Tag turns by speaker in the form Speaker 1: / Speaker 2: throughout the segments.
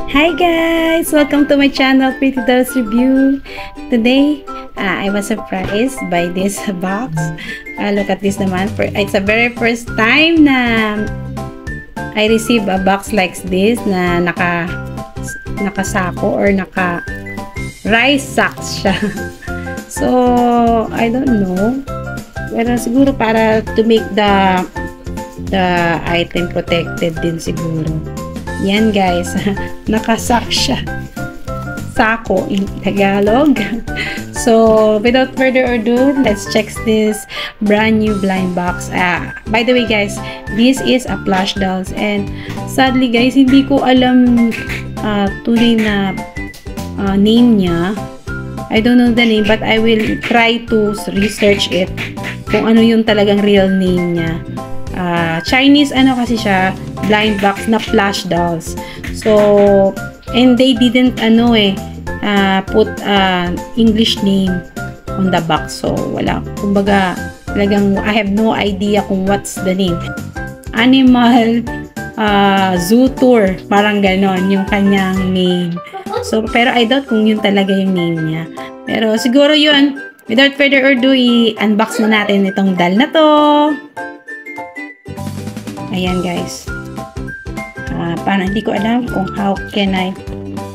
Speaker 1: Hi guys! Welcome to my channel, Pretty Dolls Review. Today, I was surprised by this box. Look at this naman. It's the very first time na I receive a box like this na nakasako or naka-rice sacks siya. So, I don't know. Pero siguro para to make the item protected din siguro. Yan guys, nakasak siya. Sako in Tagalog. So, without further ado, let's check this brand new blind box. By the way guys, this is a plush dolls and sadly guys, hindi ko alam tunay na name niya. I don't know the name but I will try to research it kung ano yung talagang real name niya. Chinese ano kasi siya, blind box na plush dolls. So, and they didn't put English name on the box. So, wala. Kumbaga, talagang I have no idea kung what's the name. Animal Zoo Tour. Parang ganon yung kanyang name. So, pero I doubt kung yun talaga yung name niya. Pero siguro yun. Without further ado, i-unbox na natin itong doll na to. Ayan guys. Parang hindi ko alam kung how can I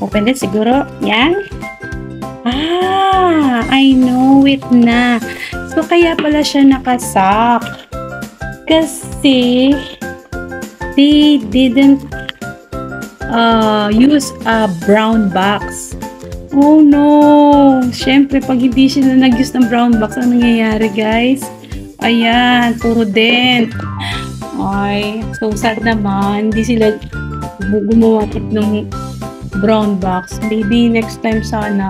Speaker 1: open it. Siguro, yan. I know it na. So, kaya pala siya nakasak. Kasi, they didn't use a brown box. Oh no! Siyempre, pag hindi sila nag-use ng brown box, ang nangyayari guys? Ayan, puro dent. Ay, so sad naman. Hindi sila gumawa ng brown box. Maybe next time sana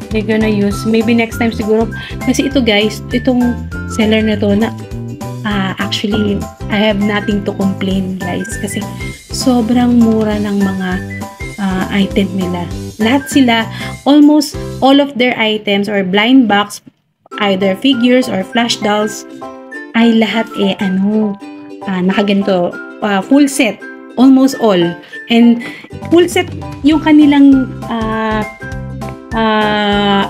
Speaker 1: they're gonna use. Maybe next time siguro. Kasi ito guys, itong seller na to na actually, I have nothing to complain guys. Kasi sobrang mura ng mga item nila. Lahat sila, almost all of their items or blind box, either figures or flash dolls, ay lahat nakaganto, full set, almost all. And full set yung kanilang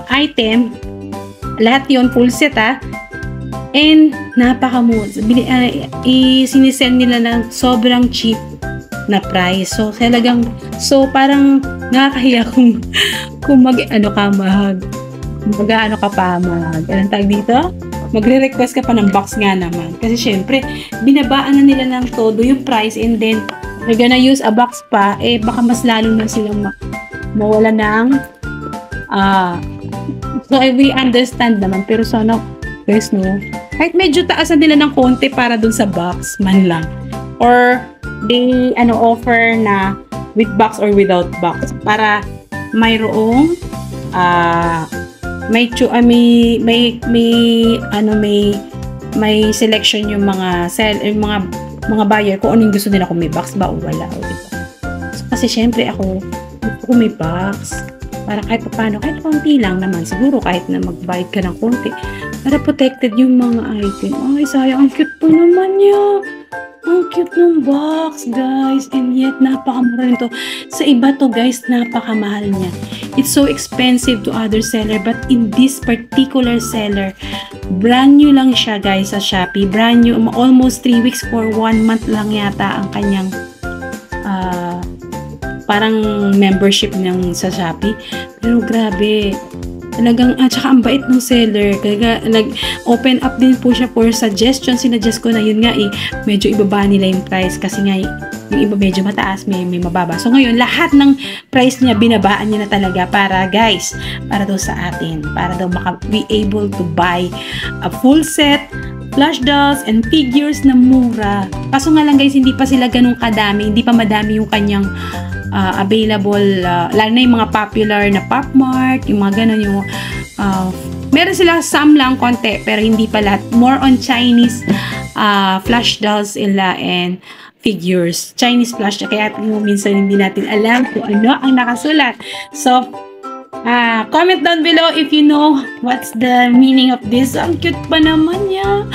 Speaker 1: item, lahat yon full set and napakamura. Sinisell nila ng sobrang cheap na price. So talagang, parang nakakahiya kung mag-ano ka tag dito? Magre-request ka pa ng box nga naman. Kasi syempre, binabaan na nila ng todo yung price and then they're gonna use a box pa, baka mas lalo na silang mawala ng so we understand naman. Pero sana, guys, no? Kahit medyo taasan nila ng konti para dun sa box man lang. Or they offer na with box or without box para mayroong may selection yung mga buyer kung anong gusto nila, kung may box ba o wala, diba? So, kasi syempre ako may box para kahit paano, kahit konti lang naman siguro, kahit na magbayad ka ng konti para protected yung mga item. Ay, sayang, ang cute po naman niya. Ang cute ng box, guys. And yet, napakamura nito. Sa iba to, guys, napakamahal niya. It's so expensive to other seller. But in this particular seller, brand new lang siya, guys, sa Shopee. Brand new. Almost 3 weeks for 1 month lang yata ang kanyang parang membership ng sa Shopee. Pero grabe. Talagang, tsaka ang bait ng seller. Kaya nag-open up din po siya for suggestion. Sinuggest ko na yun nga medyo ibaba nila yung price. Kasi nga, yung iba medyo mataas, may mababa. So ngayon, lahat ng price niya, binabaan niya na talaga para guys, para daw sa atin. Para daw be able to buy a full set, flash dolls, and figures na mura. Kaso nga lang guys, hindi pa sila ganun kadami. Hindi pa madami yung kanyang available, lalo na yung mga popular na Pop Mart, yung mga ganun, yung meron sila some lang konti, pero hindi pa lahat. More on Chinese flash dolls and figures. Chinese flash, kaya minsan hindi natin alam kung ano ang nakasulat. So, comment down below if you know what's the meaning of this. Ang cute pa naman niya.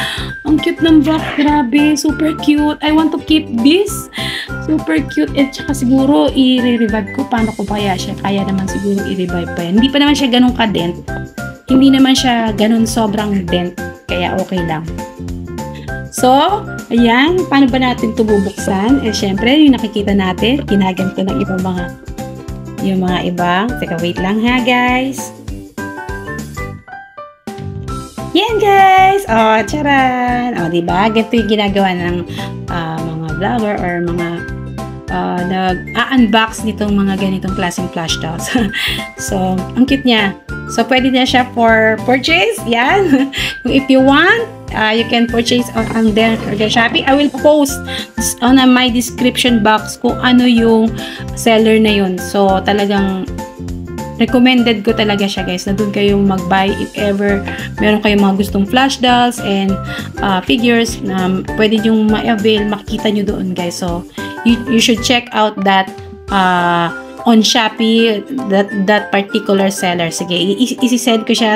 Speaker 1: Ang cute ng box. Grabe. Super cute. I want to keep this. Super cute. At saka siguro, i-revive ko. Paano ko kaya siya? Kaya naman siguro i-revive pa yan. Hindi pa naman siya ganun ka-dent. Hindi naman siya ganun sobrang dent. Kaya okay lang. So, ayan. Paano ba natin ito bubuksan? Eh, syempre, yung nakikita natin, ginaganto ng ibang yung mga ibang. Teka, wait lang ha, guys. Yan, guys. Oh, charan. Oh, diba? Ganito yung ginagawa ng mga vlogger or mga nag-unbox nitong mga ganitong klaseng flash dolls. So, ang cute niya. So, pwede na siya for purchase. Yan. If you want, you can purchase on their Shopee. I will post on my description box kung ano yung seller na yun. So, talagang recommended ko talaga siya, guys, na doon kayong mag-buy if ever meron kayong mga gustong flash dolls and figures na pwede yung ma-avail, makikita nyo doon, guys. So, you should check out that on Shopee, that particular seller. Sige, isi-send ko siya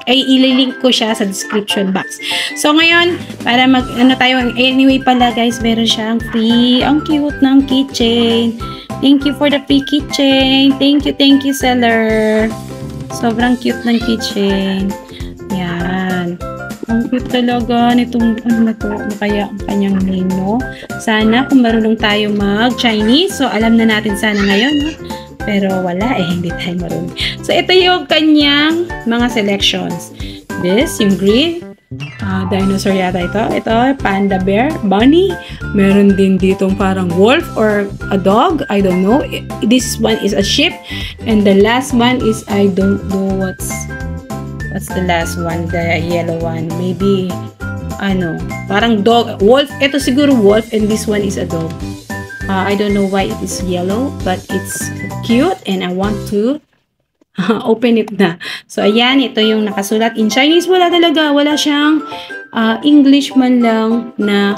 Speaker 1: ililink ko siya sa description box. So, ngayon, para tayo, anyway pala, guys, meron siyang free, ang cute ng keychain. Thank you for the free keychain. Thank you, seller. Sobrang cute ng keychain. Yan. Ang cute talaga nitong, ano na to, kaya ang kanyang name, no? Sana kung marunong tayo mag-Chinese, so alam na natin sana ngayon, no? Pero wala, hindi tayo marunong. So, ito yung kanyang mga selections. This, yung green, dinosaur yata ito. Ito, panda bear, bunny. Meron din ditong parang wolf or a dog. I don't know. This one is a sheep. And the last one is, I don't know what's the last one, the yellow one. Maybe, parang dog, wolf. Ito siguro wolf and this one is a dog. I don't know why it is yellow, but it's cute and I want to open it na. So, ayan, ito yung nakasulat in Chinese. Wala talaga. Wala siyang English man lang na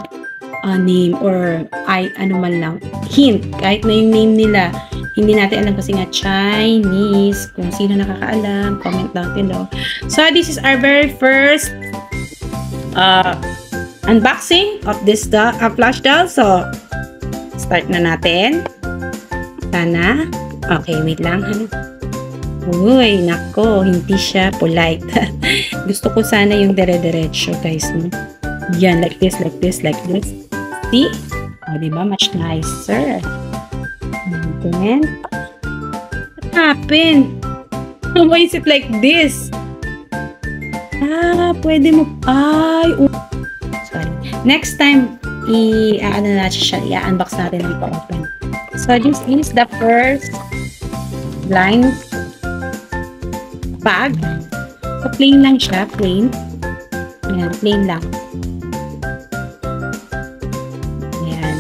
Speaker 1: name or ano man lang. Hint. Kahit na yung name nila. Hindi natin alam kasi nga Chinese. Kung sino nakakaalam, comment down below. So, this is our very first unboxing of this flash doll. So, start na natin. Sana. Okay, wait lang. Uy, nako, hindi siya polite. Gusto ko sana yung dire-diretso, guys. No? Yan, like this, like this, like this. See? O, diba? Much nicer. And then, what happened? Why is it like this? Pwede mo. Sorry. Next time, i-unbox natin ang pa-open. So, this is the first blind bag. So, plain lang siya. Plain. Ayan, plain lang. Ayan.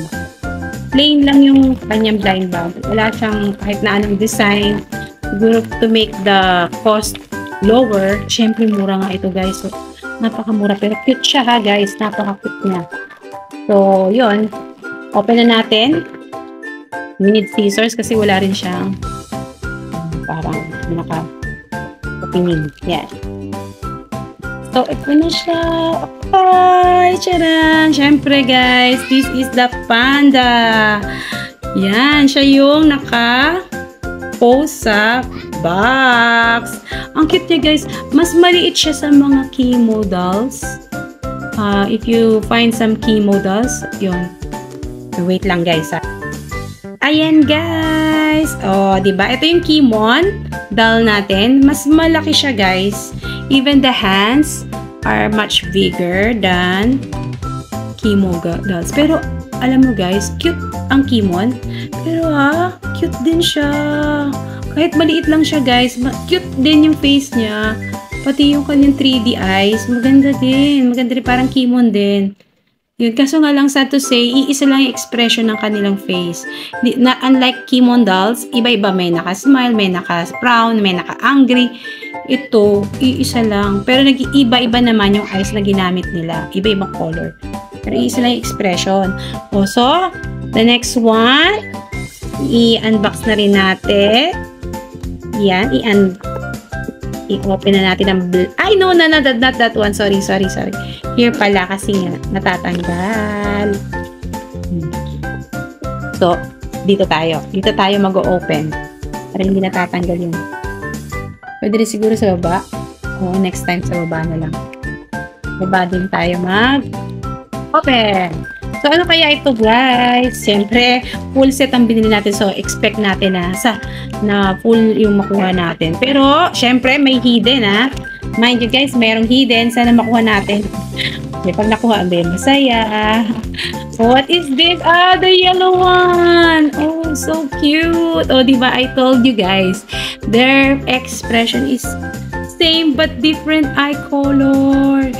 Speaker 1: Plain lang yung kanyang blind bag. Wala siyang kahit na anong design. Siguro to make the cost lower. Siyempre, mura nga ito, guys. So, napakamura. Pero cute siya, ha, guys. Napaka-cute niya. So, yun. Open na natin. We need scissors kasi wala rin siyang parang opening. Yan. So, ito na siya. Okay, charan. Siyempre, guys, this is the panda. Yan, siya yung naka-post sa box. Ang cute niya, guys. Mas maliit siya sa mga chemo dolls. If you find some chemo dolls, yun. Wait lang, guys, ha. Ayan, guys. Oh, diba? Ito yung Kimon doll natin. Mas malaki siya, guys. Even the hands are much bigger than Kimo dolls. Pero, alam mo, guys, cute ang Kimon. Pero, cute din siya. Kahit maliit lang siya, guys. Cute din yung face niya. Pati yung kanyang 3D eyes. Maganda din. Maganda rin. Parang Kimon din. Yun, kaso nga lang, sad to say, iisa lang yung expression ng kanilang face. Unlike Kimon dolls, iba-iba. May naka-smile, may naka-frown, may naka-angry. Ito, iisa lang. Pero nag-iiba-iba naman yung eyes na ginamit nila. Iba-ibang color. Pero iisa lang yung expression. So, the next one, i-unbox na rin natin. Yan, I-open na natin ang ay, no, not that one. Sorry. Here pala kasi nga, natatanggal. So, dito tayo. Dito tayo mag-open. Para hindi natatanggal yun. Pwede rin siguro sa baba. O, next time sa baba na lang. Baba din tayo mag-open. So, ano kaya ito, guys? Siyempre, full set ang binili natin. So, expect natin na full yung makuha natin. Pero, siyempre, may hidden, ha? Mind you, guys, mayroong hidden. Sana makuha natin. Okay, pag nakuha, masaya. What is this? Ah, the yellow one! Oh, so cute! Oh, diba? I told you, guys. Their expression is same but different eye color.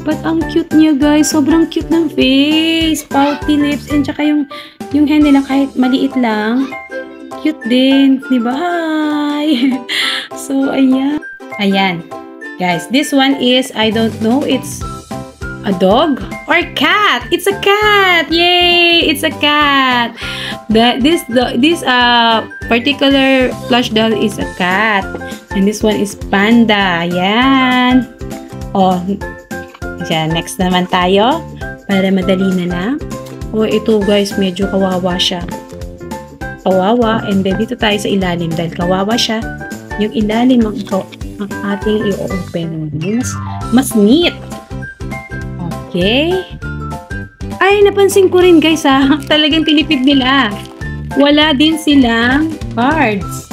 Speaker 1: But ang cute niya, guys. Sobrang cute ng face. Pouty lips. And tsaka yung hand nila kahit maliit lang. Cute din. Diba? Hi! So, ayan. Ayan. Guys, this one is, I don't know, it's a dog or cat. It's a cat. Yay! It's a cat. This particular plush doll is a cat. And this one is panda. Ayan. Oh, Diyan, next naman tayo. Para madali na lang. Oh, ito guys, medyo kawawa siya. Kawawa. And then, dito tayo sa ilalim. Dahil kawawa siya, yung ilalim ang ating i-open. Mas neat. Okay. Ay, napansin ko rin guys ha. Talagang tinipid nila. Wala din silang cards.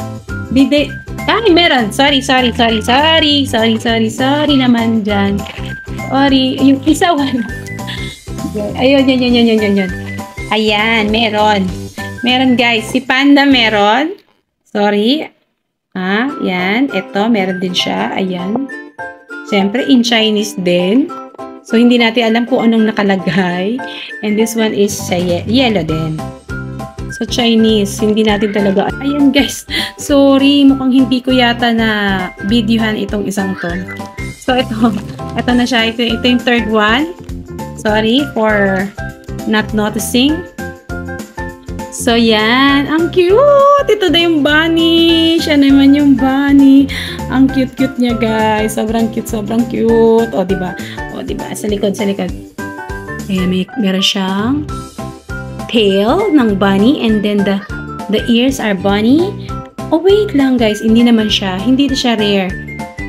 Speaker 1: Ay, meron. Sorry naman dyan. Sorry, yung isa wala. Ayun, yun. Ayan, meron. Meron guys, si Panda meron. Sorry. Yan. Ito, meron din siya. Ayan. Siyempre, in Chinese din. So, hindi natin alam kung anong nakalagay. And this one is yellow din. So, Chinese. Hindi natin talaga. Ayan guys. Sorry, mukhang hindi ko yata na videohan itong isang to. So, ito na siya. Ito yung third one. Sorry for not noticing. So, yan. Ang cute! Ito na yung bunny. Siya naman yung bunny. Ang cute-cute niya, guys. Sobrang cute. O, diba? Sa likod. Ayan, meron siyang tail ng bunny. And then, the ears are bunny. Oh, wait lang, guys. Hindi siya rare.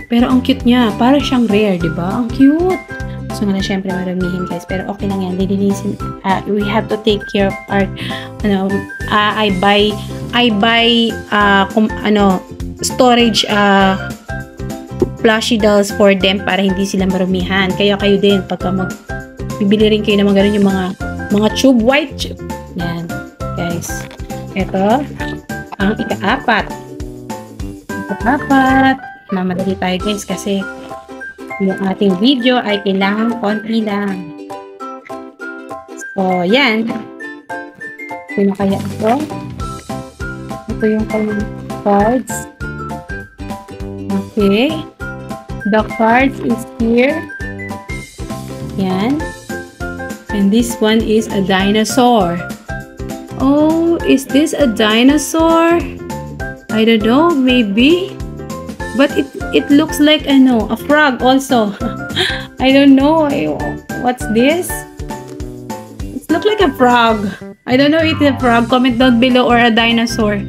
Speaker 1: Pero ang cute niya. Para siyang rare, diba? Ang cute. So, nga na syempre maramihin, guys. Pero okay lang yan. Lilinisin. We have to take care of our, I buy, storage, plushie dolls for them para hindi sila marumihan. Kaya kayo din, pagka bibili rin kayo ng mga ganun, yung mga tube, white tube. Yan, guys. Ito, ang ika-apat. Mamadali tayo, guys, kasi yung ating video ay kailangan konti lang. So, yan. Sino kaya ito? Ito yung kanyang cards. Okay. The cards is here. Yan. And this one is a dinosaur. Oh, is this a dinosaur? I don't know, maybe. But it looks like a frog also. I don't know. What's this? It looks like a frog. I don't know if it's a frog. Comment down below, or a dinosaur.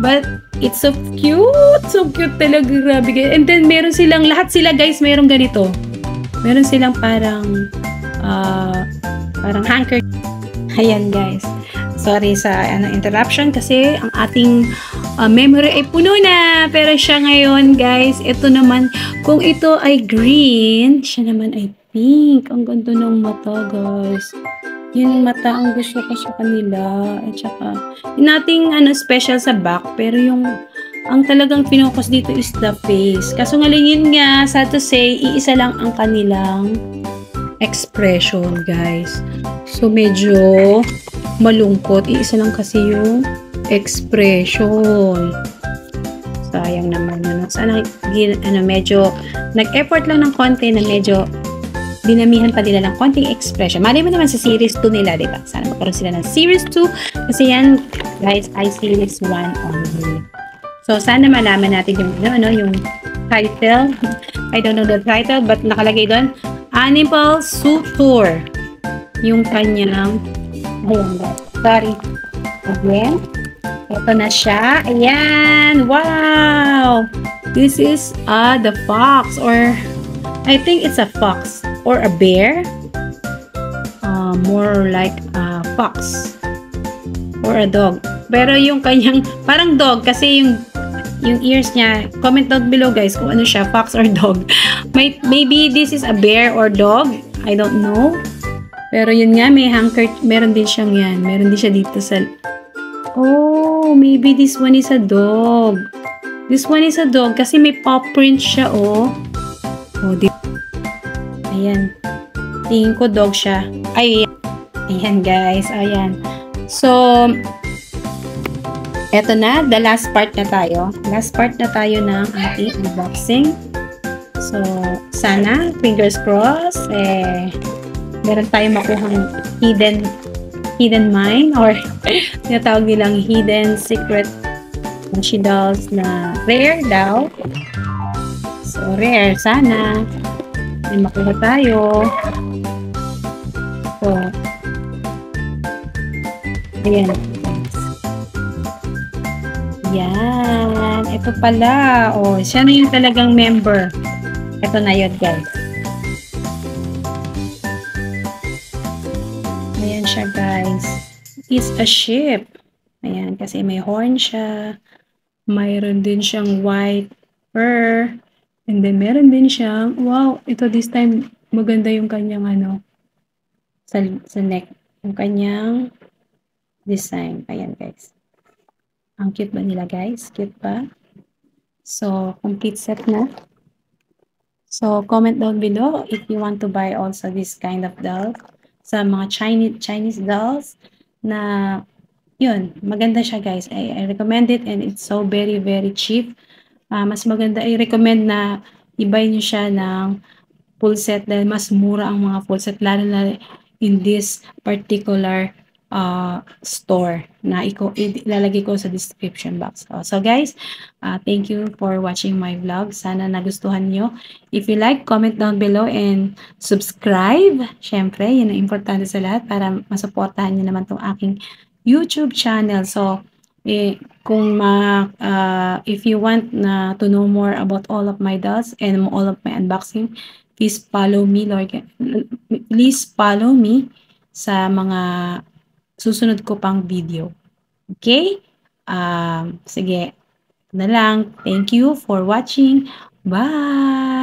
Speaker 1: But it's so cute. So cute talaga. Grabe. And then meron silang, lahat sila guys, meron ganito. Meron silang parang hanker. Ayan guys. Sorry sa interruption kasi ang ating memory ay puno na. Pero siya ngayon, guys, ito naman, kung ito ay green, siya naman ay pink. Ang ganda ng mata, guys. Yung mata ang gusto ko sa kanila. At saka, nating special sa back, pero ang talagang pinocus dito is the face. Kaso nga lang yun nga, sad to say, iisa lang ang kanilang expression, guys. So, medyo malungkot. Iisa lang kasi yung expression. Sayang naman. Sana medyo nag-effort lang ng konti na medyo dinamihan pa nila ng konting expression. Malay mo naman sa series 2 nila, diba? Sana magkaroon sila ng series 2. Kasi yan, guys, ay series 1 only. So, sana malaman natin yung title. I don't know the title, but nakalagay doon, Animal Suture. Yung kanyang, ayan, sorry. Again, ito na siya. Ayan, wow! This is the fox, or I think it's a fox or a bear. More like a fox or a dog. Pero yung kanyang, parang dog kasi yung ears niya, comment down below guys kung ano siya, fox or dog. Maybe this is a bear or dog. I don't know. Pero yun nga, may meron din siyang yan. Meron din siya dito sa, oh, maybe this one is a dog. This one is a dog kasi may paw print siya, oh. Oh, ayan. Tingin ko dog siya. Ay, ayan guys, ayan. So, eto na, the last part na tayo. Last part na tayo ng ating unboxing. So, sana, fingers crossed, meron tayong makuhang hidden mine, or tinatawag nilang hidden secret Mochi dolls na rare daw. So, rare, sana. May makuha tayo. So, ayan. Yan. Ito pala. Oh, siya na yung talagang member. Ito na yun, guys. Ayan siya, guys. It's a ship. Ayan, kasi may horn siya. Mayroon din siyang white fur. And then, meron din siyang, wow, ito this time, maganda yung kanyang, sa neck. Yung kanyang design. Ayan, guys. Ang cute ba nila, guys? Cute ba? So, complete set na. So, comment down below if you want to buy also this kind of doll. Sa mga Chinese dolls na, yun, maganda siya, guys. I recommend it, and it's so very, very cheap. Mas maganda, i-recommend na i-buy nyo siya ng full set dahil mas mura ang mga full set, lalo na in this particular store na ilalagay ko sa description box. So guys, thank you for watching my vlog. Sana nagustuhan nyo. If you like, comment down below and subscribe. Syempre, yun ang importante sa lahat para masuportahan nyo naman tong aking YouTube channel. So, if you want to know more about all of my dolls and all of my unboxing, please follow me, sa mga susunod ko pang video. Okay? Sige. Na lang. Thank you for watching. Bye!